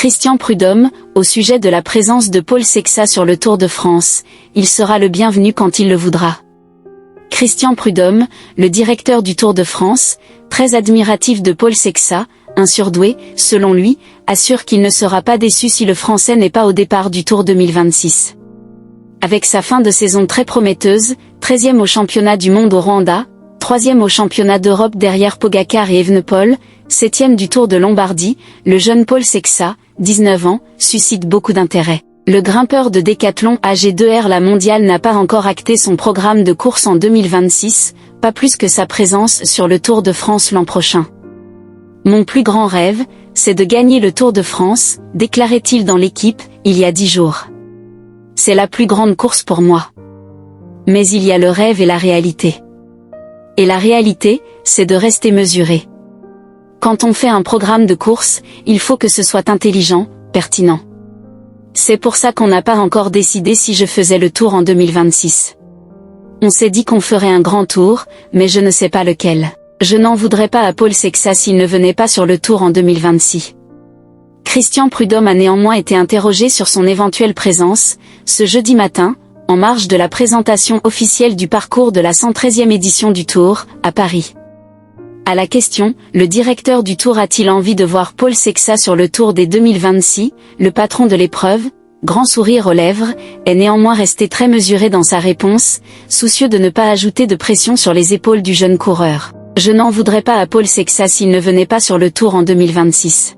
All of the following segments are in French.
Christian Prudhomme, au sujet de la présence de Paul Sexa sur le Tour de France, il sera le bienvenu quand il le voudra. Christian Prudhomme, le directeur du Tour de France, très admiratif de Paul Sexa, un surdoué, selon lui, assure qu'il ne sera pas déçu si le Français n'est pas au départ du Tour 2026. Avec sa fin de saison très prometteuse, 13e au championnat du monde au Rwanda, 3e au championnat d'Europe derrière Pogacar et Evenepoel, 7e du Tour de Lombardie, le jeune Paul Sexa, 19 ans, suscite beaucoup d'intérêt. Le grimpeur de décathlon AG2R La Mondiale n'a pas encore acté son programme de course en 2026, pas plus que sa présence sur le Tour de France l'an prochain. Mon plus grand rêve, c'est de gagner le Tour de France, déclarait-il dans l'équipe, il y a 10 jours. C'est la plus grande course pour moi. Mais il y a le rêve et la réalité. Et la réalité, c'est de rester mesuré. Quand on fait un programme de course, il faut que ce soit intelligent, pertinent. C'est pour ça qu'on n'a pas encore décidé si je faisais le Tour en 2026. On s'est dit qu'on ferait un grand tour, mais je ne sais pas lequel. Je n'en voudrais pas à Paul Sexa s'il ne venait pas sur le Tour en 2026. Christian Prudhomme a néanmoins été interrogé sur son éventuelle présence, ce jeudi matin, en marge de la présentation officielle du parcours de la 113e édition du Tour, à Paris. À la question, le directeur du Tour a-t-il envie de voir Paul Sexa sur le Tour des 2026, le patron de l'épreuve, grand sourire aux lèvres, est néanmoins resté très mesuré dans sa réponse, soucieux de ne pas ajouter de pression sur les épaules du jeune coureur. Je n'en voudrais pas à Paul Sexa s'il ne venait pas sur le Tour en 2026.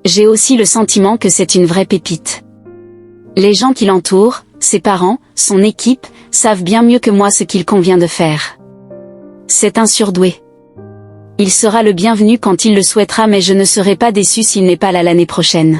J'ai aussi le sentiment que c'est une vraie pépite. Les gens qui l'entourent, ses parents, son équipe, savent bien mieux que moi ce qu'il convient de faire. C'est un surdoué. Il sera le bienvenu quand il le souhaitera, mais je ne serai pas déçu s'il n'est pas là l'année prochaine.